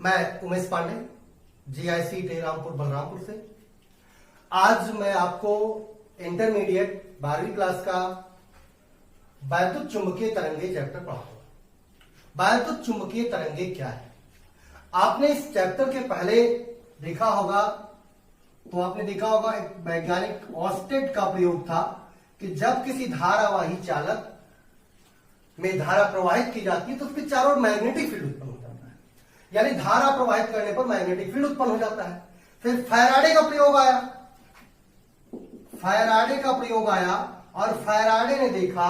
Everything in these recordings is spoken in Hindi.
मैं उमेश पांडे, जीआईसी रामपुर बलरामपुर से। आज मैं आपको इंटरमीडिएट 12वीं क्लास का वैद्युत चुंबकीय तरंगे चैप्टर पढ़ाऊंगा। वैद्युत चुंबकीय तरंगे क्या है? आपने इस चैप्टर के पहले देखा होगा, तो आपने देखा होगा एक वैज्ञानिक ऑस्टेड का प्रयोग था कि जब किसी धारावाही चालक में धारा प्रवाहित की जाती है तो उसके चारों ओर मैग्नेटिक फील्ड उत्पन्न हो जाता है, यानी धारा प्रवाहित करने पर मैग्नेटिक फील्ड उत्पन्न हो जाता है। फिर फैराडे का प्रयोग आया और फैराडे ने देखा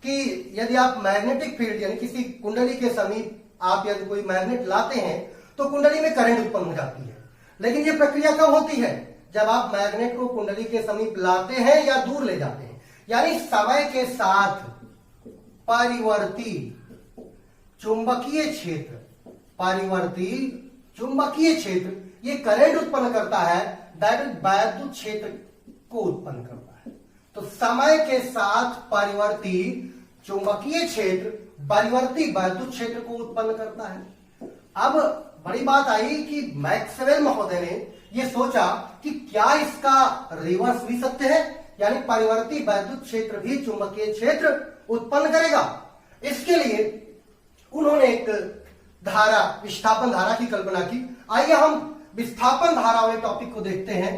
कि यदि आप मैग्नेटिक फील्ड यानी किसी कुंडली के समीप आप यदि कोई मैग्नेट लाते हैं तो कुंडली में करंट उत्पन्न हो जाती है। लेकिन यह प्रक्रिया कब होती है? जब आप मैग्नेट को कुंडली के समीप लाते हैं या दूर ले जाते हैं, यानी समय के साथ परिवर्ती चुंबकीय क्षेत्र ये करंट उत्पन्न करता है, दैट इज वैद्युत क्षेत्र को उत्पन्न करता है। तो समय के साथ परिवर्ती चुंबकीय क्षेत्र परिवर्ती वैद्युत क्षेत्र को उत्पन्न करता है। अब बड़ी बात आई कि मैक्सवेल महोदय ने यह सोचा कि क्या इसका रिवर्स भी सत्य है, यानी परिवर्ती वैद्युत क्षेत्र भी चुंबकीय क्षेत्र उत्पन्न करेगा। इसके लिए उन्होंने एक धारा, विस्थापन धारा की कल्पना की। आइए हम विस्थापन धारा वाले टॉपिक को देखते हैं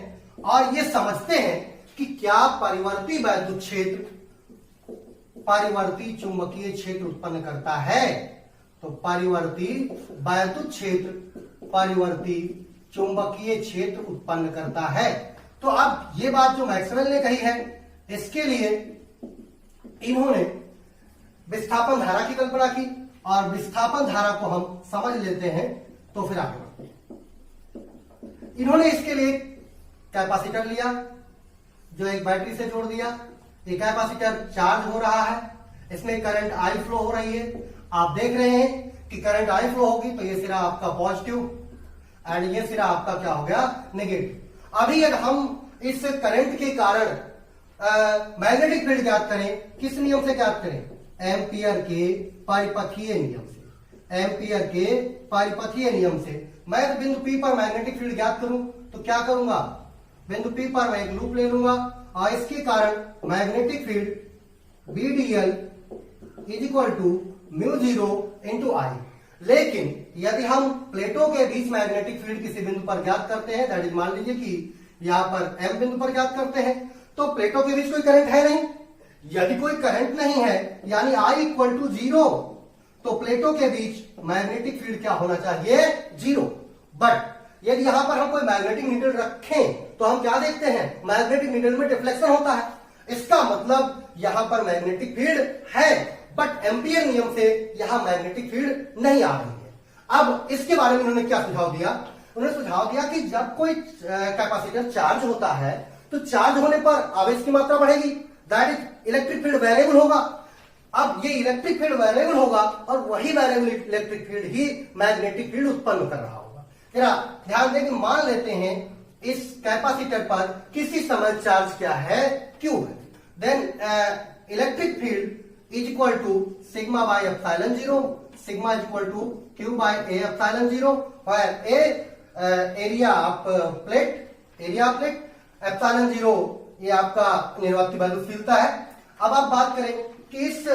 और ये समझते हैं कि क्या परिवर्ती वैद्युत क्षेत्र परिवर्ती चुंबकीय क्षेत्र उत्पन्न करता है। तो परिवर्ती वैद्युत क्षेत्र परिवर्ती चुंबकीय क्षेत्र उत्पन्न करता है। तो अब ये बात जो मैक्सवेल ने कही है, इसके लिए इन्होंने विस्थापन धारा की कल्पना की और विस्थापन धारा को हम समझ लेते हैं तो फिर आगे बढ़ते हैं। इन्होंने इसके लिए कैपेसिटर लिया जो एक बैटरी से जोड़ दिया। ये कैपेसिटर चार्ज हो रहा है, इसमें करंट आई फ्लो हो रही है। आप देख रहे हैं कि करंट आई फ्लो होगी तो ये सिरा आपका पॉजिटिव एंड ये सिरा आपका क्या हो गया, नेगेटिव। अभी अगर हम इस करंट के कारण मैग्नेटिक फील्ड ज्ञात करें, किस नियम से ज्ञात करें? एम्पियर के परिपथीय नियम से। एम्पियर के परिपथीय नियम से मैं बिंदु P पर मैग्नेटिक फील्ड ज्ञात करूं तो क्या करूंगा? बिंदु P पर मैं एक लूप ले लूंगा और इसके कारण magnetic field BdL is equal to μ0 into I। लेकिन यदि हम प्लेटों के बीच मैग्नेटिक फील्ड किसी बिंदु पर ज्ञात करते हैं, दैट इज मान लीजिए कि यहां पर M बिंदु पर ज्ञात करते हैं, तो प्लेटों के बीच कोई करंट है नहीं। यदि कोई करंट नहीं है यानी I इक्वल टू 0, तो प्लेटों के बीच मैग्नेटिक फील्ड क्या होना चाहिए? 0। बट यदि यहां पर हम कोई मैग्नेटिक नीडल रखें तो हम क्या देखते हैं? मैग्नेटिक नीडल में डिफ्लेक्शन होता है। इसका मतलब यहां पर मैग्नेटिक फील्ड है, बट एम्पियर नियम से यहां मैग्नेटिक फील्ड नहीं आ रही है। अब इसके बारे में उन्होंने क्या सुझाव दिया? उन्होंने सुझाव दिया कि जब कोई कैपेसिटर चार्ज होता है तो चार्ज होने पर आवेश की मात्रा बढ़ेगी, that is electric field variable होगा। अब ये इलेक्ट्रिक फील्ड वेरिएबल होगा और वही वेरिएबल इलेक्ट्रिक फील्ड ही मैग्नेटिक फील्ड उत्पन्न कर रहा होगा। जरा ध्यान दें कि मान लेते हैं इस कैपेसिटर पर किसी समय चार्ज क्या है? Q है। Then electric field is equal to sigma by epsilon 0, sigma is equal to Q by A epsilon 0, where A area of plate, epsilon 0 ये आपका निर्वात वैद्युतशीलता है। अब आप बात करें कि इस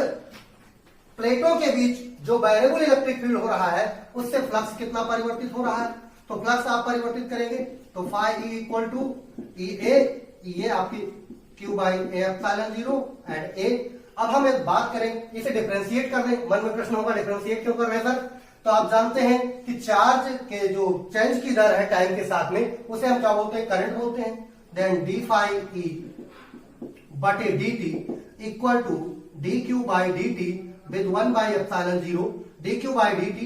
प्लेटों के बीच जो वेरिएबल इलेक्ट्रिक फील्ड हो रहा है उससे फ्लक्स कितना परिवर्तित हो रहा है? तो फ्लक्स आप परिवर्तित करेंगे तो phi E equal to EA, ये आपकी Q by A epsilon 0 and A। अब हम एक बात करें, इसे डिफरेंशिएट कर दें। मन में प्रश्न होगा डिफरेंशिएट क्यों कर रहे हैं सर? तो आप जानते हैं कि चार्ज के जो चेंज की दर है टाइम के साथ में, उसे हम क्या बोलते हैं? करंट बोलते हैं। देन d फाई E बटे dt equal to dq by dt with 1 by epsilon 0, dq by dt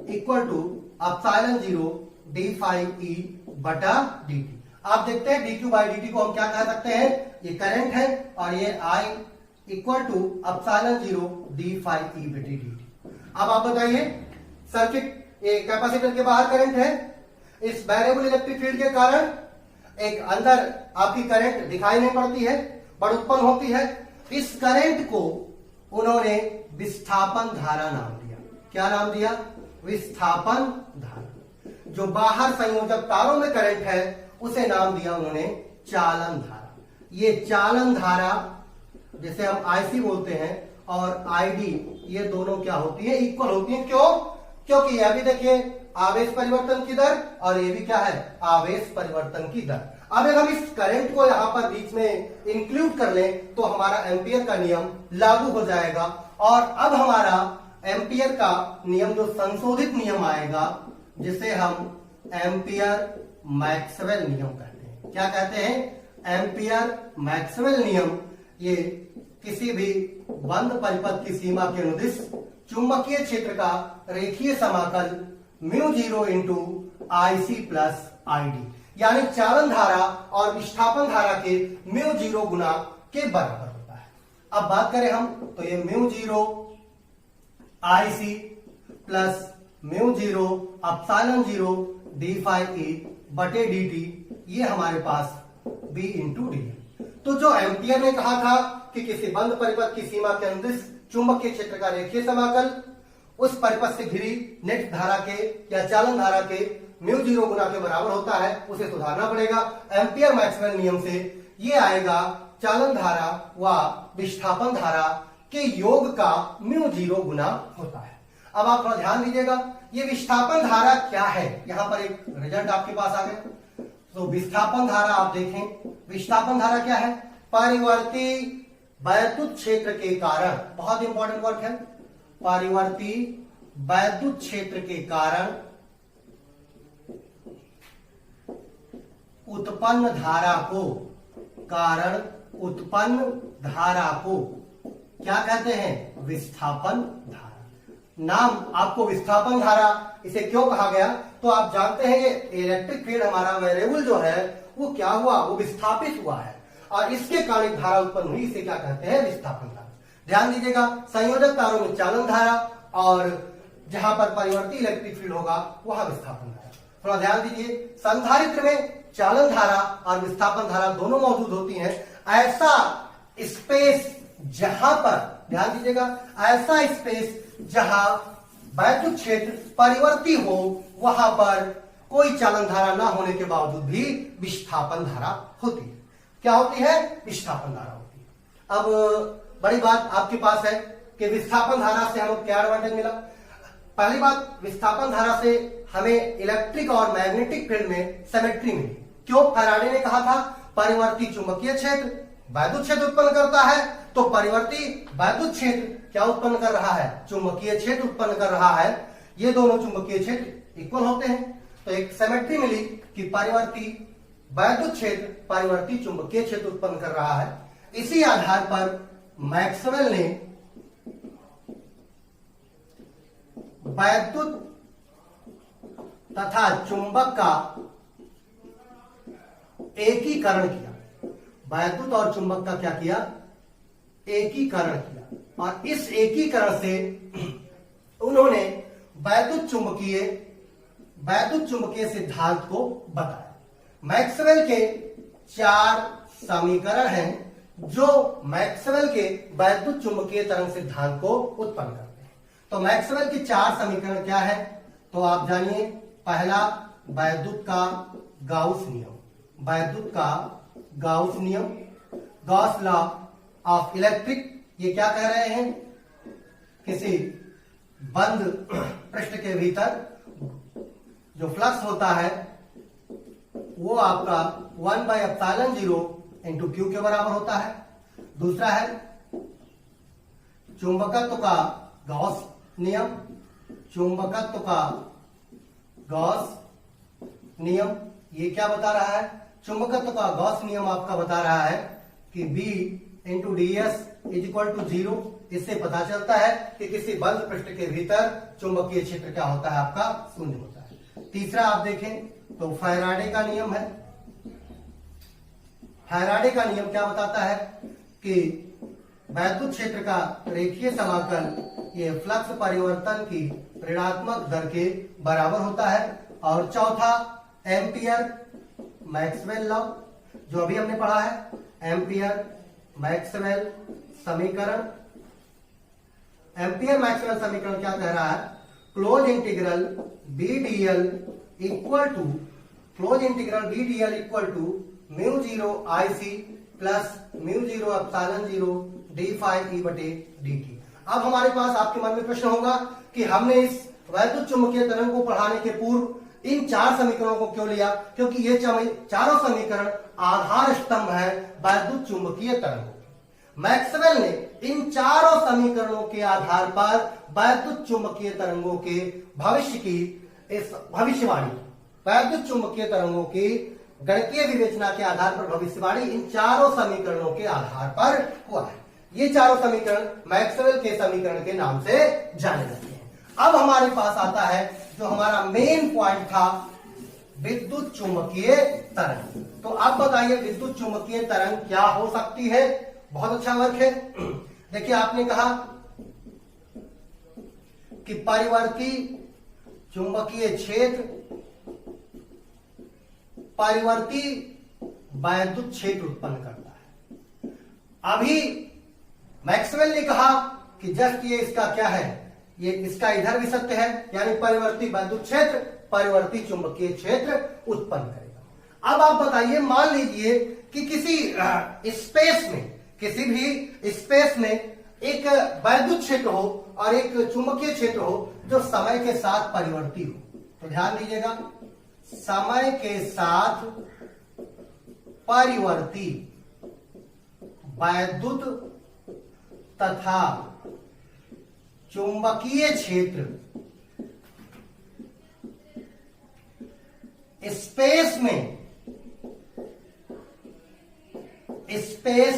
equal to epsilon 0 d phi E बटा dt। आप देखते हैं dq बाई dt को हम क्या कह सकते हैं? ये करंट है और ये I equal to epsilon 0 d phi E बटे dt। अब आप बताइए, सर्किट ये कैपेसिटर के बाहर करंट है, इस वेरिएबल इलेक्ट्रिक फील्ड के कारण एक अंदर आपकी करंट दिखाई नहीं पड़ती है, बट उत्पन्न होती है। इस करंट को उन्होंने विस्थापन धारा नाम दिया। क्या नाम दिया? विस्थापन धारा। जो बाहर संयोजक तारों में करंट है उसे नाम दिया उन्होंने चालन धारा। ये चालन धारा जिसे हम आईसी बोलते हैं और आईडी, ये दोनों क्या होती है, इक्वल होती है। क्यों? क्योंकि यह भी देखिए आवेश परिवर्तन की दर और ये भी क्या है, आवेश परिवर्तन की दर। अब अगर हम इस करंट को यहां पर बीच में इंक्लूड कर लें तो हमारा एम्पियर का नियम लागू हो जाएगा। और अब हमारा एम्पियर का नियम जो संशोधित नियम आएगा जिसे हम एम्पियर मैक्सवेल नियम कहते हैं। क्या कहते हैं? एम्पियर मैक्सवेल नियम। ये किसी भी बंद परिपथ की सीमा के अनुदिश चुंबकीय क्षेत्र का रेखीय समाकल μ0 इंटू आईसी प्लस आईडी, यानी चालन धारा और विस्थापन धारा के μ0 गुना के बराबर होता है। अब बात करें हम तो ये μ0 I C plus μ0 epsilon 0 d phi E बटे डी टी, ये हमारे पास b इंटू डी है। तो जो एम्पियर ने कहा था कि किसी बंद परिपथ की सीमा के अनुदिश चुंबकीय क्षेत्र का रेखीय समाकल उस परिपथ से घिरी नेट धारा के या चालन धारा के μ0 गुना के बराबर होता है, उसे सुधारना पड़ेगा। एम्पियर मैक्सवेल नियम से ये आएगा चालन धारा व विस्थापन धारा के योग का μ0 गुना होता है। अब आप थोड़ा ध्यान दीजिएगा, ये विस्थापन धारा क्या है, यहां पर एक रिजल्ट आपके पास आ गया। तो विस्थापन धारा आप देखें, विस्थापन धारा क्या है, परिवर्ती वैद्युत क्षेत्र के कारण, बहुत इंपॉर्टेंट वर्क है, परिवर्ती वैद्युत क्षेत्र के कारण उत्पन्न धारा को, कारण उत्पन्न धारा को क्या कहते हैं, विस्थापन धारा। नाम आपको विस्थापन धारा इसे क्यों कहा गया, तो आप जानते हैं ये इलेक्ट्रिक फील्ड हमारा वेरिएबल जो है वो क्या हुआ, वो विस्थापित हुआ है और इसके कारण एक धारा उत्पन्न हुई, इसे क्या कहते हैं, विस्थापन धारा। ध्यान दीजिएगा, संयोजक तारों में चालन धारा और जहां पर परिवर्ती इलेक्ट्रिक फील्ड होगा वहां विस्थापन धारा। थोड़ा ध्यान दीजिए, संधारित्र में चालन धारा और विस्थापन धारा दोनों मौजूद होती हैं। ऐसा स्पेस जहां पर, ध्यान दीजिएगा, ऐसा स्पेस जहां वैद्युत क्षेत्र परिवर्ती हो वहां पर कोई चालन धारा ना होने के बावजूद भी विस्थापन धारा होती है। क्या होती है, विस्थापन धारा होती है। अब बड़ी बात आपके पास है कि विस्थापन धारा से हमें क्या एडवांटेज मिला। पहली बात, विस्थापन धारा से हमें इलेक्ट्रिक और मैग्नेटिक फील्ड में सिमेट्री मिली। क्यों? फैराडे ने कहा था परिवर्ती चुंबकीय क्षेत्र वैद्युत क्षेत्र उत्पन्न करता है, तो परिवर्ती वैद्युत क्षेत्र क्या उत्पन्न कर रहा है, चुंबकीय क्षेत्र उत्पन्न कर रहा है। ये दोनों चुंबकीय क्षेत्र इक्वल होते हैं, तो एक सिमेट्री मिली कि परिवर्ती वैद्युत क्षेत्र परिवर्ती चुंबकीय क्षेत्र उत्पन्न कर रहा है। इसी आधार पर मैक्सवेल ने वैद्युत तथा चुंबक का एकीकरण किया। वैद्युत और चुंबक का क्या किया, एकीकरण किया। और इस एकीकरण से उन्होंने वैद्युत चुंबकीय सिद्धांत को बताया। मैक्सवेल के 4 समीकरण हैं जो मैक्सवेल के वैद्युत चुंबकीय तरंग सिद्धांत को उत्पन्न करते हैं। तो मैक्सवेल के 4 समीकरण क्या है, तो आप जानिए। पहला, वैद्युत का गाउस नियम, वैद्युत का गाउस नियम, गॉस लॉ ऑफ इलेक्ट्रिक। ये क्या कह रहे हैं, किसी बंद पृष्ठ के भीतर जो फ्लक्स होता है वो आपका 1/ε0 इंटू क्यू के बराबर होता है। दूसरा है चुंबकत्व का गॉस नियम, चुंबकत्व का गॉस नियम ये क्या बता रहा है, चुंबकत्व का गॉस नियम आपका बता रहा है कि B into D S is equal to 0। इससे पता चलता है कि किसी बंद पृष्ठ के भीतर चुंबकीय क्षेत्र क्या होता है, आपका शून्य होता है। तीसरा आप देखें तो फैराडे का नियम है। फैराडे का नियम क्या बताता है कि वैद्युत क्षेत्र का रेखीय समाकल ये फ्लक्स परिवर्तन की ऋणात्मक दर के बराबर होता है। और चौथा, एम्पियर मैक्सवेल लॉ जो अभी हमने पढ़ा है, एम्पियर मैक्सवेल समीकरण। एम्पियर मैक्सवेल समीकरण क्या कह रहा है, close integral B d l equal to mu zero I C plus mu zero epsilon zero d phi E बटे डी टी। अब हमारे पास आपके मन में प्रश्न होगा कि हमने इस वैद्युत चुंबकीय तरंग को पढ़ाने के पूर्व इन 4 समीकरणों को क्यों लिया, क्योंकि ये चारों समीकरण आधार स्तंभ है वैद्युत चुंबकीय तरंगों के। मैक्सवेल ने इन चारों समीकरणों के आधार पर वैद्युत चुंबकीय तरंगों के भविष्य की इस भविष्यवाणी, वैद्युत चुंबकीय तरंगों की गणितीय विवेचना के आधार पर भविष्यवाणी इन चारों समीकरणों के आधार पर हुआ है। ये चारों समीकरण मैक्सवेल के समीकरण के नाम से जाने जाते हैं। अब हमारे पास आता है जो हमारा मेन पॉइंट था, विद्युत चुंबकीय तरंग। तो अब बताइए विद्युत चुंबकीय तरंग क्या हो सकती है। बहुत अच्छा वर्क है। देखिए आपने कहा कि परिवर्ती चुंबकीय क्षेत्र परिवर्ती वैद्युत क्षेत्र उत्पन्न करता है। अभी मैक्सवेल ने कहा कि जस्ट ये इसका क्या है, ये इसका इधर भी सत्य है, यानी परिवर्ती वैद्युत क्षेत्र परिवर्ती चुंबकीय क्षेत्र उत्पन्न करेगा। अब आप बताइए, मान लीजिए कि किसी भी स्पेस में एक वैद्युत क्षेत्र हो और एक चुंबकीय क्षेत्र हो जो समय के साथ परिवर्ती हो। तो ध्यान दीजिएगा, समय के साथ परिवर्ती वैद्युत तथा चुंबकीय क्षेत्र स्पेस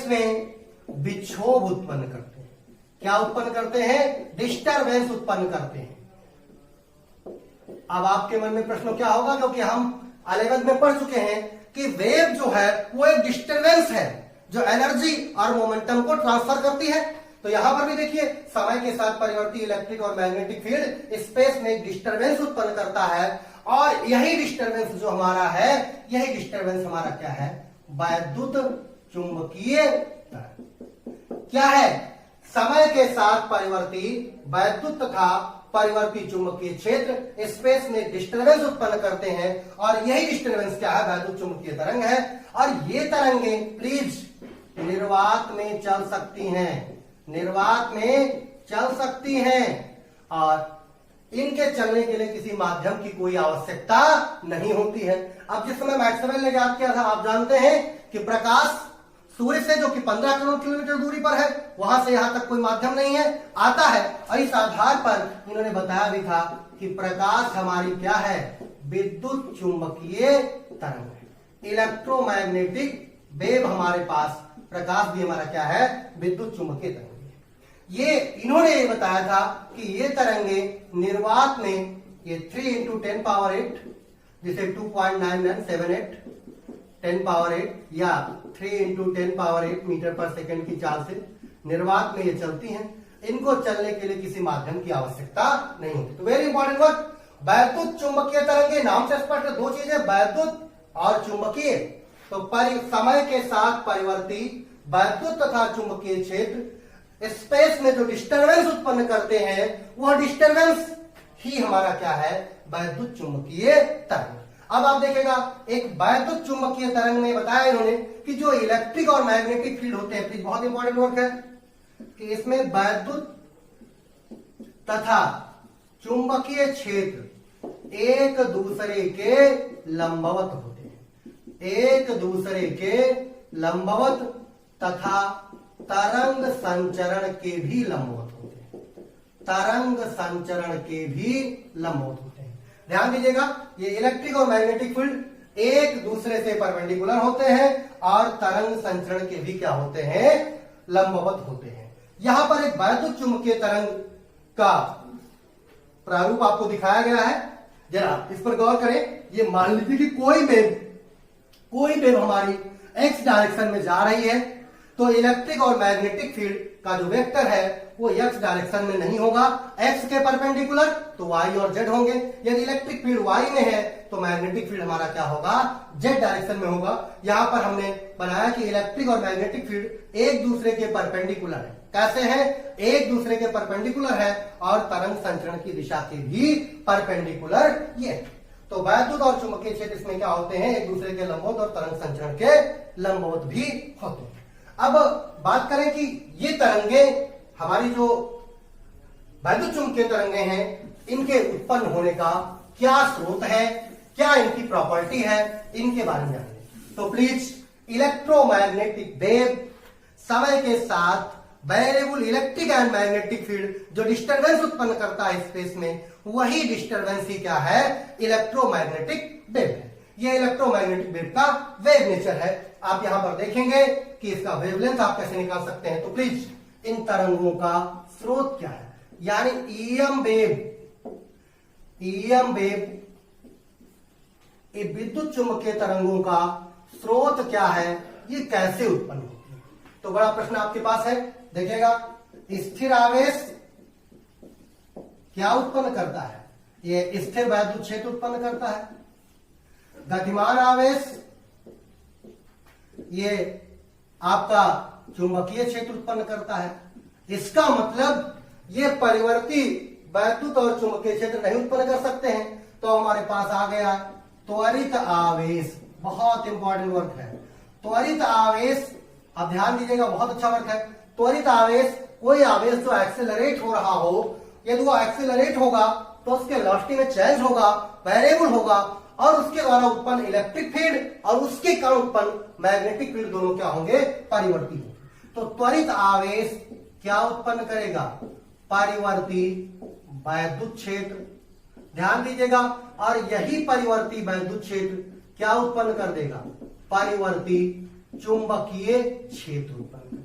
में विक्षोभ उत्पन्न करते हैं। क्या उत्पन्न करते हैं? डिस्टरबेंस उत्पन्न करते हैं। अब आपके मन में प्रश्न क्या होगा, क्योंकि हम 11th में पढ़ चुके हैं कि वेव जो है वो एक डिस्टरबेंस है जो एनर्जी और मोमेंटम को ट्रांसफर करती है। तो यहां पर भी देखिए, समय के साथ परिवर्ती इलेक्ट्रिक और मैग्नेटिक फील्ड स्पेस में एक डिस्टरबेंस उत्पन्न करता है, और यही डिस्टरबेंस जो हमारा है, यही डिस्टरबेंस हमारा क्या है? वैद्युत चुंबकीय तरंग। क्या है? समय के साथ परिवर्ती वैद्युत तथा परिवर्ती चुंबकीय क्षेत्र स्पेस में डिस्टरबेंस उत्पन्न करते हैं, और यही डिस्टरबेंस क्या है? वैद्युत चुंबकीय तरंग है। और ये तरंगे प्लीज निर्वात में चल सकती हैं, निर्वात में चल सकती हैं, और इनके चलने के लिए किसी माध्यम की कोई आवश्यकता नहीं होती है। अब जिस समय मैक्सवेल ने याद किया था, आप जानते हैं कि प्रकाश सूर्य से जो कि 15 करोड़ किलोमीटर दूरी पर है, वहां से यहां तक कोई माध्यम नहीं है, आता है। और इस आधार पर इन्होंने बताया भी था कि प्रकाश हमारी क्या है? विद्युत चुंबकीय तरंग है। इलेक्ट्रोमैग्नेटिक वेव हमारे पास, प्रकाश भी हमारा क्या है? विद्युत चुंबकीय तरंग। ये इन्होंने ये बताया था कि ये तरंगे निर्वात में ये 3 × 10 पावर 8, जिसे 2.9978 10 पावर 8 या 3 × 10 पावर 8 मीटर पर सेकंड की चाल से निर्वात में ये चलती हैं। इनको चलने के लिए किसी माध्यम की आवश्यकता नहीं होती। तो वेरी इंपॉर्टेंट वर्ड, वैद्युत चुंबकीय तरंगे नाम से स्पष्ट, दो चीजें वैद्युत और चुंबकीय। तो समय के साथ परिवर्ती वैद्युत तथा चुंबकीय क्षेत्र स्पेस में जो डिस्टरबेंस उत्पन्न करते हैं, वह डिस्टरबेंस ही हमारा क्या है? वैद्युत चुंबकीय तरंग। अब आप देखेगा, एक वैद्युत चुंबकीय तरंग में बताया इन्होंने कि जो इलेक्ट्रिक और मैग्नेटिक फील्ड होते हैं, बहुत इंपॉर्टेंट वर्क है कि इसमें वैद्युत तथा चुंबकीय क्षेत्र एक दूसरे के लंबवत होते हैं, एक दूसरे के लंबवत तथा तरंग संचरण के भी लंबवत होते हैं, तरंग संचरण के भी लंबवत होते हैं। ध्यान दीजिएगा, ये इलेक्ट्रिक और मैग्नेटिक फील्ड एक दूसरे से परपेंडिकुलर होते हैं और तरंग संचरण के भी क्या होते हैं? लंबवत होते हैं। यहां पर एक वैद्युत चुंबकीय तरंग का प्रारूप आपको दिखाया गया है, जरा इस पर गौर करें। ये मान लीजिए कि कोई वेव हमारी एक्स डायरेक्शन में जा रही है, तो इलेक्ट्रिक और मैग्नेटिक फील्ड का जो वेक्टर है वो x डायरेक्शन में नहीं होगा, x के परपेंडिकुलर तो y और z होंगे। यदि इलेक्ट्रिक फील्ड y में है तो मैग्नेटिक फील्ड हमारा क्या होगा, z डायरेक्शन में होगा। यहां पर हमने बनाया कि इलेक्ट्रिक और मैग्नेटिक फील्ड एक दूसरे के परपेंडिकुलर है। कैसे है, एक दूसरे के परपेंडिकुलर है और तरंग संचरण की दिशा के भी परपेंडिकुलर ये। तो वैद्युत और चुंबकीय क्षेत्र इसमें क्या होते हैं, एक दूसरे के लंबवत और तरंग संचरण के लंबवत भी होते हैं। अब बात करें कि ये तरंगे हमारी जो वैद्युत चुंबकीय तरंगे हैं, इनके उत्पन्न होने का क्या स्रोत है, क्या इनकी प्रॉपर्टी है, इनके बारे में जानेंगे। तो प्लीज, इलेक्ट्रोमैग्नेटिक वेव समय के साथ variable electric and magnetic field जो डिस्टरबेंस उत्पन्न करता है स्पेस में, वही डिस्टरबेंस ही क्या है, इलेक्ट्रोमैग्नेटिक वेव है। ये इलेक्ट्रोमैग्नेटिक वेव का वेव नेचर है। आप यहां पर देखेंगे कि इसका वेवलेंथ आप कैसे निकाल सकते हैं। तो प्लीज, इन तरंगों का स्रोत क्या है, यानी ईएम वेव विद्युत चुंबकीय तरंगों का स्रोत क्या है, ये कैसे उत्पन्न होती है। तो बड़ा प्रश्न आपके पास है। देखिएगा, स्थिर आवेश क्या उत्पन्न करता है, ये स्थिर वैद्युत क्षेत्र उत्पन्न करता है। गतिमान आवेश ये आपका चुंबकीय क्षेत्र उत्पन्न करता है। इसका मतलब ये परिवर्ती वैद्युत और चुंबकीय क्षेत्र नहीं उत्पन्न कर सकते हैं। तो हमारे पास आ गया त्वरित आवेश, बहुत इंपॉर्टेंट वर्क है त्वरित आवेश। आप ध्यान दीजिएगा, बहुत अच्छा वर्क है। त्वरित आवेश कोई आवेश जो एक्सेलरेट हो रहा हो, यदि वो एक्सेलरेट होगा तो उसके वेलोसिटी में चेंज होगा, वेरिएबल होगा, और उसके द्वारा उत्पन्न इलेक्ट्रिक फील्ड और उसके कारण उत्पन्न मैग्नेटिक फील्ड दोनों क्या होंगे, परिवर्ती होंगे। तो त्वरित आवेश क्या उत्पन्न करेगा, परिवर्ती वैद्युत क्षेत्र। ध्यान दीजिएगा, और यही परिवर्ती वैद्युत क्षेत्र क्या उत्पन्न कर देगा, परिवर्ती चुंबकीय क्षेत्र उत्पन्न करेगा।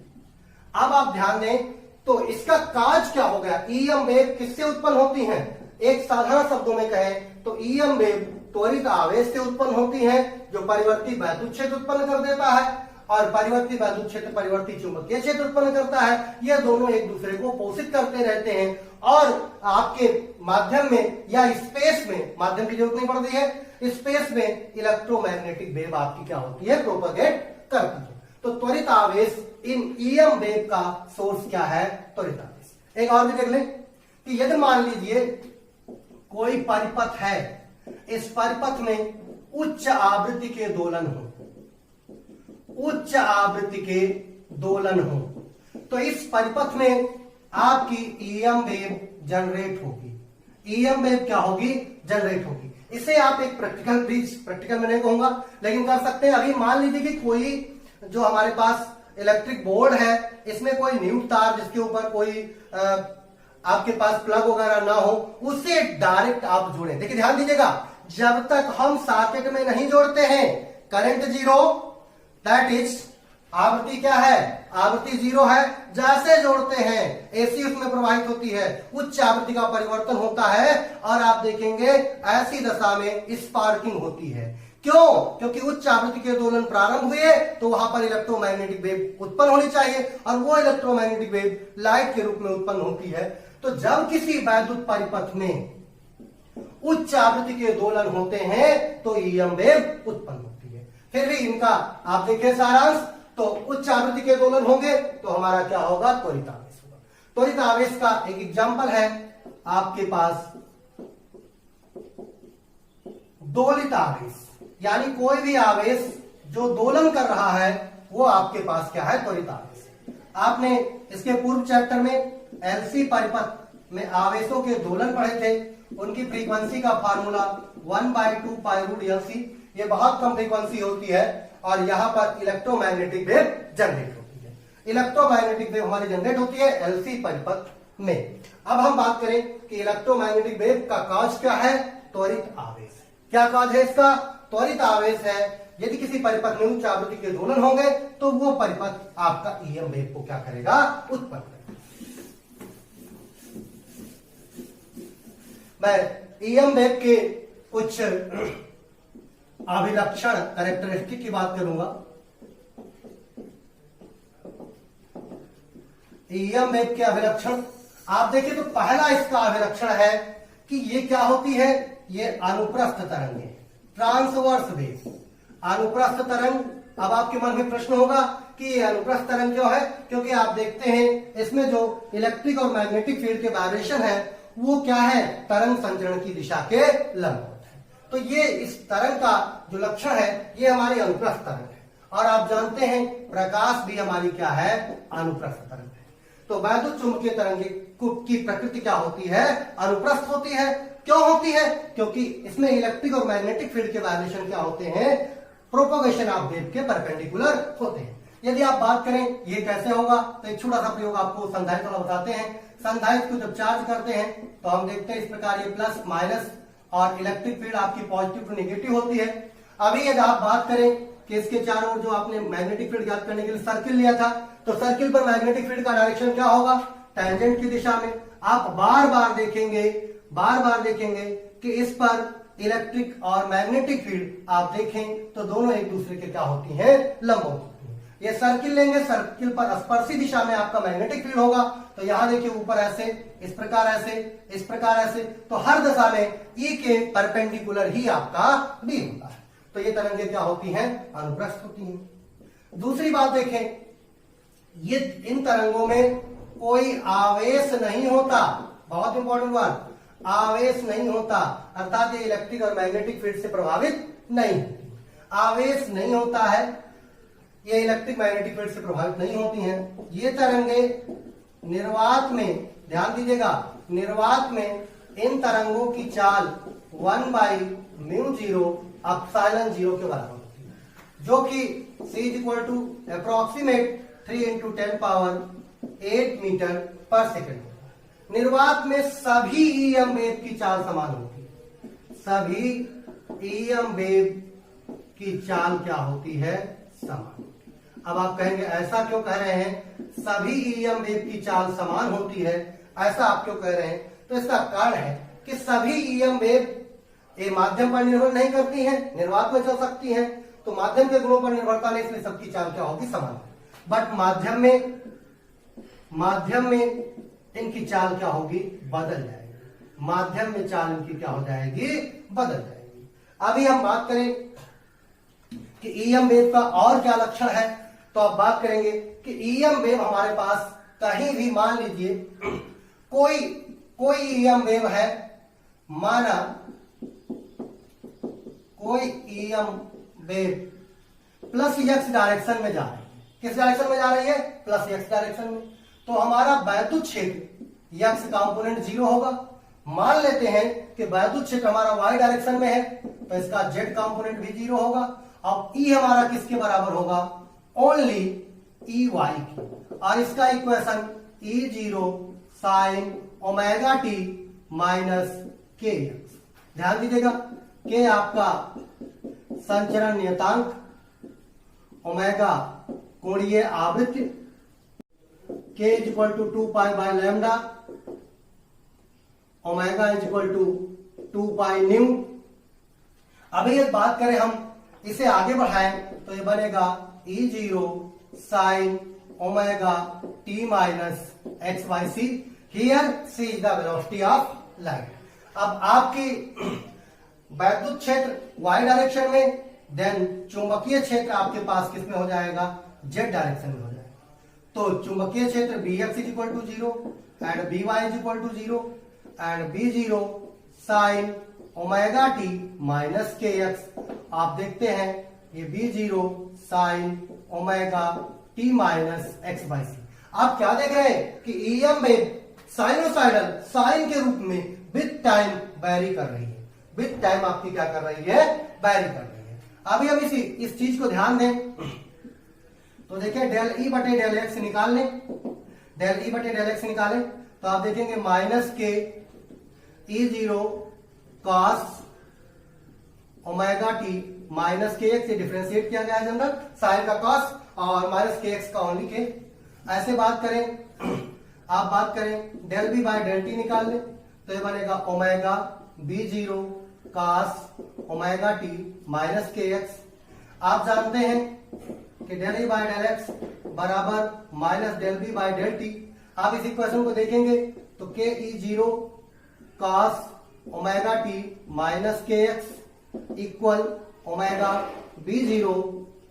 अब आप ध्यान दें, तो इसका काज क्या हो गया, ईएम वेव किससे उत्पन्न होती हैं। एक साधारण शब्दों में कहें तो ईएम वेव त्वरित आवेश से उत्पन्न होती है, जो परिवर्ती वैद्युत क्षेत्र उत्पन्न कर देता है, और परिवर्ती वैद्युत क्षेत्र परिवर्ती चुंबकीय क्षेत्र उत्पन्न करता है। ये दोनों एक दूसरे को पोषित करते रहते हैं, और आपके माध्यम में या स्पेस में, माध्यम की जरूरत नहीं पड़ती है, स्पेस में इलेक्ट्रोमैग्नेटिक वेव आपकी क्या होती है, प्रोपगेट करती है। तो त्वरित आवेश इन ईएम वेव का सोर्स क्या है, त्वरित आवेश। एक और भी देख लें कि यदि मान लीजिए कोई परिपथ है, इस परिपथ में उच्च आवृत्ति के दोलन हो, उच्च आवृत्ति के दोलन हो, तो इस परिपथ में आपकी ईएम वेव जनरेट होगी। ईएम वेव क्या होगी, जनरेट होगी। इसे आप एक प्रैक्टिकल में नहीं कहूंगा, लेकिन कर सकते हैं। अभी मान लीजिए कि कोई जो हमारे पास इलेक्ट्रिक बोर्ड है, इसमें कोई न्यूट तार जिसके ऊपर कोई आपके पास प्लग वगैरह ना हो, उससे डायरेक्ट आप जोड़ें। देखिए ध्यान दीजिएगा, जब तक हम सॉकेट में नहीं जोड़ते हैं करंट जीरो, दैट इज आवृत्ति क्या है, आवृत्ति जीरो है। जैसे जोड़ते हैं एसी उसमें प्रवाहित होती है, उच्च आवृत्ति का परिवर्तन होता है, और आप देखेंगे ऐसी दशा में स्पार्किंग होती है। क्यों, क्योंकि उच्च आवृत्ति के दोलन प्रारंभ हुए तो वहां पर इलेक्ट्रोमैग्नेटिक वेव उत्पन्न होनी चाहिए, और वो इलेक्ट्रोमैग्नेटिक वेव लाइट के रूप में उत्पन्न होती है। तो जब किसी वैद्युत परिपथ में उच्च आवृत्ति के दोलन होते हैं तो ईएम वेव उत्पन्न होती है। फिर भी इनका आप देखिए सारांश, तो उच्च आवृत्ति के दोलन होंगे तो हमारा क्या होगा, त्वरित आवेश होगा। त्वरित आवेश का एक एग्जांपल है आपके पास दोलित आवेश, यानी कोई भी आवेश जो दोलन कर रहा है वो आपके पास क्या है, त्वरित आवेश। आपने इसके पूर्व चैप्टर में एलसी परिपथ में आवेशों के दोलन पढ़े थे, उनकी फ्रीक्वेंसी का फार्मूला 1/2 पाई रूट एलसी। ये बहुत कम फ्रीक्वेंसी होती है, और यहां पर इलेक्ट्रोमैग्नेटिक वेव जनरेट होती है। इलेक्ट्रोमैग्नेटिक वेव हमारी जनरेट होती है एलसी परिपथ में। अब हम बात करें कि इलेक्ट्रोमैग्नेटिक वेव का काज क्या है, त्वरित आवेश। क्या काज है इसका, त्वरित आवेश है। यदि किसी परिपथ में उच्च आवृत्ति के दोलन होंगे तो वो परिपथ आपका ईएम वेव को क्या करेगा, उत्पन्न करेगा। मैं ईएम वेव के कुछ अभिलक्षण कैरेक्टरिस्टिक की बात करूंगा। ईएम वेव के अभिलक्षण आप देखिए तो पहला इसका अभिलक्षण है कि ये क्या होती है, ये अनुप्रस्थ तरंग है, ट्रांसवर्स वेव, अनुप्रस्थ तरंग। अब आपके मन में प्रश्न होगा कि ये अनुप्रस्थ तरंग क्यों है, क्योंकि आप देखते हैं इसमें जो इलेक्ट्रिक और मैग्नेटिक फील्ड के वाइब्रेशन है वो क्या है, तरंग संचरण की दिशा के लंबवत है। तो ये इस तरंग का जो लक्षण है ये हमारी अनुप्रस्थ तरंग है। और आप जानते हैं प्रकाश भी हमारी क्या है, अनुप्रस्थ तरंग है। तो वैद्युत चुंबकीय तरंग की प्रकृति क्या होती है, अनुप्रस्थ होती है। क्यों होती है, क्योंकि इसमें इलेक्ट्रिक और मैग्नेटिक फील्ड के वाइब्रेशन क्या होते हैं, प्रोपोगेशन ऑफ वेव के परपेंडिकुलर होते हैं। यदि आप बात करें ये कैसे होगा, तो एक छोटा सा प्रयोग आपको संधारित्र वाला बताते हैं। संधारित्र को जब चार्ज करते हैं तो हम देखते हैं इस प्रकार ये प्लस माइनस और इलेक्ट्रिक फील्ड आपकी पॉजिटिव टू नेगेटिव होती है। अभी यदि आप बात करें कि इसके चारों ओर जो आपने मैग्नेटिक फील्ड ज्ञात करने के लिए सर्किल लिया था, तो सर्किल पर मैग्नेटिक फील्ड का डायरेक्शन क्या होगा, टेंजेंट की दिशा में। आप बार बार देखेंगे कि इस पर इलेक्ट्रिक और मैग्नेटिक फील्ड आप देखें तो दोनों एक दूसरे के क्या होती हैं, लंबवत होती हैं। ये सर्किल लेंगे, सर्किल पर स्पर्शी दिशा में आपका मैग्नेटिक फील्ड होगा, तो यहां देखिए ऊपर ऐसे, इस प्रकार ऐसे, इस प्रकार ऐसे, तो हर दशा में ई के परपेंडिकुलर ही आपका बी होता है। तो ये तरंगें क्या होती हैं, अनुप्रस्थ होती हैं। दूसरी बात देखें, ये इन तरंगों में कोई आवेश नहीं होता, बहुत इंपॉर्टेंट बात, आवेश नहीं होता, अर्थात ये इलेक्ट्रिक और मैग्नेटिक फील्ड से प्रभावित नहीं होती। आवेश नहीं होता है, ये इलेक्ट्रिक मैग्नेटिक फील्ड से प्रभावित नहीं होती हैं। ये तरंगे निर्वात में, ध्यान दीजिएगा, निर्वात में इन तरंगों की चाल 1/μ0 एप्सिलॉन 0 के बराबर होती है, जो कि C = अप्रोक्सीमेट 3 × 10⁸ मीटर पर सेकेंड। निर्वात में सभी ईएम वेव की चाल समान होती है, सभी ईएम वेव की चाल क्या होती है, समान। अब आप कहेंगे ऐसा क्यों कह रहे हैं, सभी ईएम वेव की चाल समान होती है, ऐसा आप क्यों कह रहे हैं, तो इसका कारण है कि सभी ईएम वेव ये माध्यम पर निर्भर नहीं करती हैं, निर्वात में चल सकती हैं, तो माध्यम के गुणों पर निर्भरता नहीं, इसलिए सबकी चाल क्या होगी, समान। बट माध्यम में इनकी चाल क्या होगी, बदल जाएगी। माध्यम में चाल इनकी क्या हो जाएगी, बदल जाएगी। अभी हम बात करें कि ईएम वेव का और क्या लक्षण है, तो आप बात करेंगे कि ईएम वेव हमारे पास कहीं भी, मान लीजिए कोई ईएम वेव है, माना कोई EM wave plus x direction में जा रही है। किस डायरेक्शन में जा रही है, प्लस एक्स डायरेक्शन में। तो हमारा वैद्युत क्षेत्र एक्स कंपोनेंट 0 होगा। मान लेते हैं कि वैद्युत क्षेत्र हमारा वाई डायरेक्शन में है, तो इसका जेड कंपोनेंट भी 0 होगा। अब ई हमारा किसके बराबर होगा, ओनली ई वाई की, और इसका equation E0 sin ωt minus k x. ध्यान दीजिएगा, के आपका संचरण नियतांक, ओमेगा कोणीय आवृत्ति, k = 2π/λ, ओमेगा = 2π/ν। अभी ये बात करें हम, इसे आगे बढ़ाएं तो ये बनेगा E0 sin ωt minus x/c। Here c is the velocity of light. अब आपकी वैद्युत क्षेत्र y डायरेक्शन में, देन चुंबकीय क्षेत्र आपके पास किस में हो जाएगा, z डायरेक्शन में हो जाएगा। तो चुंबकीय क्षेत्र Bx = 0 and By = 0 and B0 sin ωt minus kx। आप देखते हैं ये B0 sin ωt minus x/c। आप क्या देख रहे हैं कि ईएम वेव साइनोसाइडल साइन के रूप में विद टाइम वैरी कर रही है, विद टाइम आपकी क्या कर रही है, वैरी कर रही है। अभी हम इस चीज को ध्यान दें तो देखिए डेल ई बटे डेल एक्स निकाल लें, डेल ई बटे डेल एक्स निकालें तो आप देखेंगे minus k E0 cos omega t minus k x, differentiate किया गया है जनरल, साइन का कॉस और माइनस के एक्स का ओनली के। ऐसे बात करें, आप बात करें del B by del t निकाल लें तो ये बनेगा omega B0 cos omega t minus k x. आप जानते हैं कि del E by del x बराबर minus del B by del t. आप इस इक्वेशन को देखेंगे तो के E zero cos omega t minus k x equal omega B zero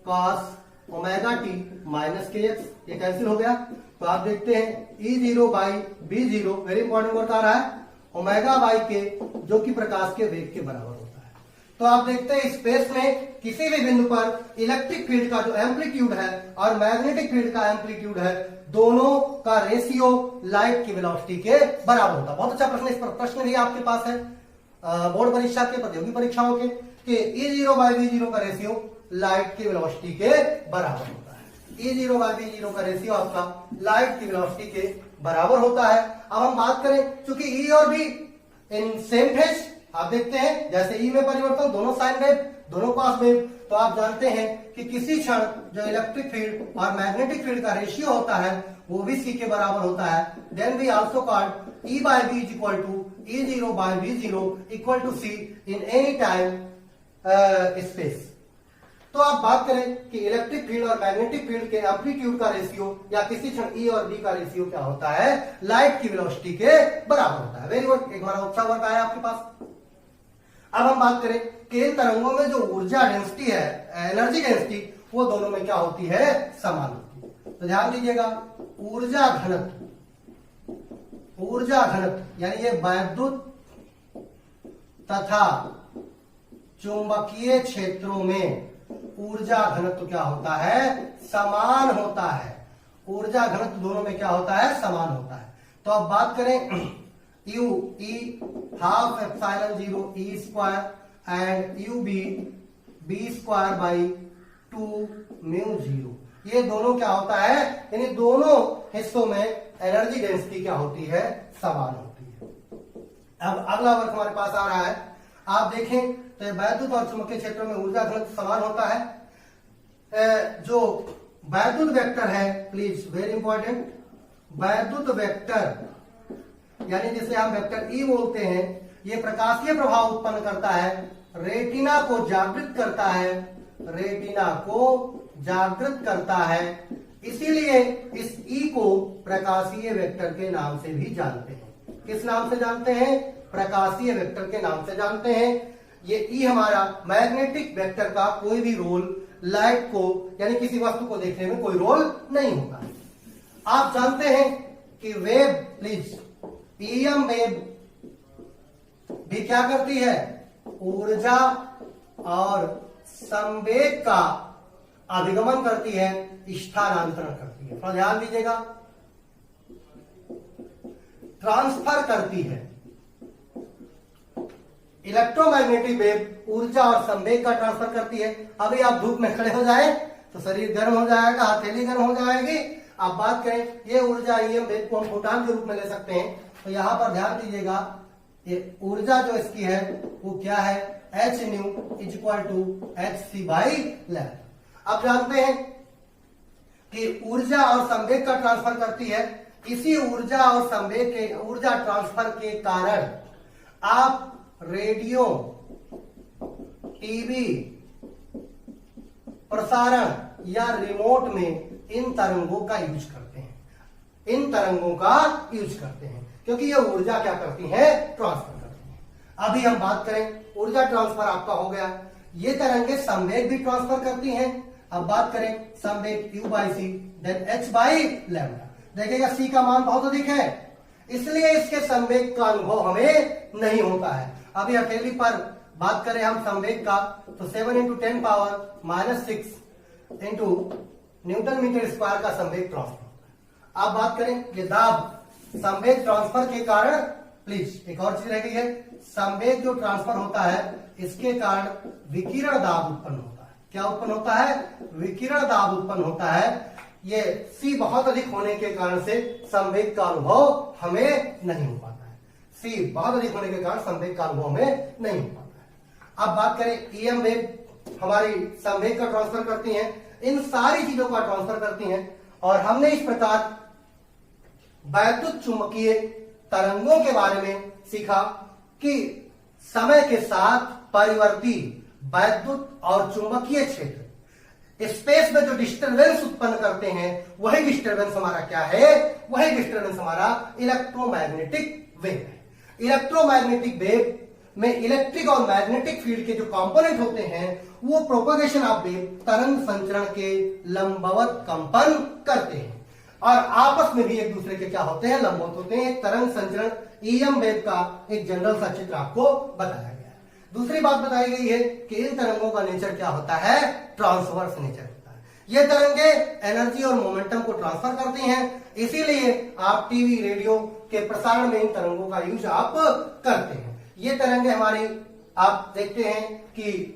cos omega t minus k x, ये कैंसिल हो गया। तो आप देखते हैं E zero by B zero, very important word आ रहा है, ओमेगा बाई के, जो कि प्रकाश के वेग के बराबर होता है। तो आप देखते हैं स्पेस में किसी भी बिंदु पर इलेक्ट्रिक फील्ड का जो एम्पलीट्यूड है और मैग्नेटिक फील्ड का एम्पलीट्यूड है, दोनों का रेशियो लाइट की वेलोसिटी के बराबर होता है। बहुत अच्छा प्रश्न, इस पर प्रश्न भी आपके पास है बोर्ड परीक्षा के, प्रतियोगी परीक्षाओं के, कि ई जीरो बाई बी जीरो का रेशियो लाइट की वेलोसिटी के बराबर होता है। ई जीरो बाई बी जीरो का रेशियो आपका लाइट की वेलोसिटी के बराबर होता है। अब हम बात करें, चूंकि ई और बी इन सेम फेज, आप देखते हैं जैसे ई में परिवर्तन, दोनों साइन वेव, दोनों पास वेव, तो आप जानते हैं कि किसी क्षण जो इलेक्ट्रिक फील्ड और मैग्नेटिक फील्ड का रेशियो होता है वो भी सी के बराबर होता है। Then we also called E by B is equal to E zero by B zero equal to C in any time space. तो आप बात करें कि इलेक्ट्रिक फील्ड और मैग्नेटिक फील्ड के एम्पलीट्यूड का रेशियो या किसी क्षण ई और बी का रेशियो क्या होता है, लाइट की वेलोसिटी के बराबर होता है। वेरी गुड, एक हमारा अच्छा वर्क आया आपके पास। अब हम बात करें कि इन तरंगों में जो ऊर्जा डेंसिटी है, एनर्जी डेंसिटी, वो दोनों में क्या होती है, समान होती है। तो ध्यान दीजिएगा, ऊर्जा घनत्व, ऊर्जा घनत्व यानी ये वैद्युत तथा चुंबकीय क्षेत्रों में ऊर्जा घनत्व क्या होता है, समान होता है। ऊर्जा घनत्व दोनों में क्या होता है, समान होता है। तो अब बात करें U E half epsilon zero E square and U B B square by two mu zero, ये दोनों क्या होता है, यानी दोनों हिस्सों में एनर्जी डेंसिटी क्या होती है, समान होती है। अब अगला वर्क हमारे पास आ रहा है, आप देखें तो वैद्युत और चुंबकीय क्षेत्रों में ऊर्जा घनत्व समान होता है। जो वैद्युत वेक्टर है, प्लीज वेरी इंपॉर्टेंट, वैद्युत वेक्टर यानी जिसे हम वेक्टर ई बोलते हैं, ये प्रकाशीय प्रभाव उत्पन्न करता है, रेटिना को जागृत करता है, रेटिना को जागृत करता है, इसीलिए इस ई को प्रकाशीय वेक्टर के नाम से भी जानते हैं। किस नाम से जानते हैं, प्रकाशीय वेक्टर के नाम से जानते हैं। ये ई हमारा मैग्नेटिक वेक्टर का कोई भी रोल लाइट को यानी किसी वस्तु को देखने में कोई रोल नहीं होता। आप जानते हैं कि वेव, प्लीज, ईएम वेव भी क्या करती है, ऊर्जा और संवेग का अभिगमन करती है, स्थानांतरण करती है। तो ध्यान दीजिएगा, ट्रांसफर करती है। इलेक्ट्रोमैग्नेटिक वेव ऊर्जा और संवेग का ट्रांसफर करती है। अभी आप धूप में खड़े हो जाए तो शरीर गर्म हो जाएगा, हथेली गर्म हो जाएगी। आप बात करें, ये ऊर्जा ईएम वेव को हम फोटॉन के रूप में ले सकते हैं। तो यहां पर ध्यान दीजिएगा, ये ऊर्जा जो इसकी है वो क्या है, H nu is equal to H C by lambda. आप जानते हैं कि ऊर्जा और संवेग का ट्रांसफर करती है। इसी ऊर्जा और संवेग के ऊर्जा ट्रांसफर के कारण आप रेडियो, टीवी, प्रसारण या रिमोट में इन तरंगों का यूज करते हैं, इन तरंगों का यूज करते हैं, क्योंकि ये ऊर्जा क्या करती है, ट्रांसफर करती है। अभी हम बात करें, ऊर्जा ट्रांसफर आपका हो गया। ये तरंगे संवेग भी ट्रांसफर करती हैं। अब बात करें संवेग u by C then h by lambda. देखिएगा सी का मान बहुत अधिक है, इसलिए इसके संवेग का अनुभव हमें नहीं होता है। अभी हथेली पर बात करें हम संवेग का, तो 7 into 10 power minus 6 into newton metre square का संवेग ट्रांसफर होता है। अब बात करें ये दाब, संवेग ट्रांसफर के कारण, प्लीज एक और चीज रह गई है, संवेग जो ट्रांसफर होता है इसके कारण विकिरण दाब उत्पन्न होता है। क्या उत्पन्न होता है, विकिरण दाब उत्पन्न होता है। ये सी बहुत अधिक होने के कारण से संवेग का अनुभव हमें नहीं हो पाता है। सी बहुत अधिक होने के कारण संवेग का अनुभव हमें नहीं हो पाता है। अब बात करें ईएम वेव हमारी संवेग का ट्रांसफर करती हैं, इन सारी चीजों का ट्रांसफर करती हैं। और हमने इस प्रकार वैद्युत चुंबकीय तरंगों के बारे में सीखा कि समय के साथ परिवर्ती वैद्युत और चुंबकीय क्षेत्र, स्पेस में जो डिस्टरबेंस उत्पन्न करते हैं वही डिस्टरबेंस हमारा क्या है, वही डिस्टरबेंस हमारा इलेक्ट्रोमैग्नेटिक वेव है। इलेक्ट्रोमैग्नेटिक वेव में इलेक्ट्रिक और मैग्नेटिक फील्ड के जो कंपोनेंट होते हैं वो प्रोपगेशन ऑफ वेव तरंग संचरण के लंबवत कंपन करते हैं और आपस में भी एक दूसरे के क्या होते हैं, लंबवत होते हैं। एक तरंग संचरण ईएम वेव का एक जनरल सा चित्र आपको बताया गया है। दूसरी बात बताई गई है कि इन तरंगों का नेचर क्या होता है, ट्रांसवर्स नेचर होता है। ये तरंगे एनर्जी और मोमेंटम को ट्रांसफर करती हैं, इसीलिए आप टीवी रेडियो के प्रसारण में इन तरंगों का यूज आप करते हैं। ये तरंगे हमारी आप देखते हैं कि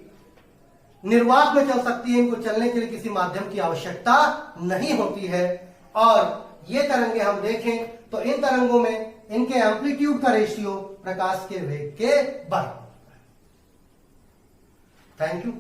निर्वात में चल सकती है, इनको चलने के लिए किसी माध्यम की आवश्यकता नहीं होती है। और ये तरंगे हम देखें तो इन तरंगों में इनके एम्पलीट्यूड का रेशियो प्रकाश के वेग के बराबर। Thank you.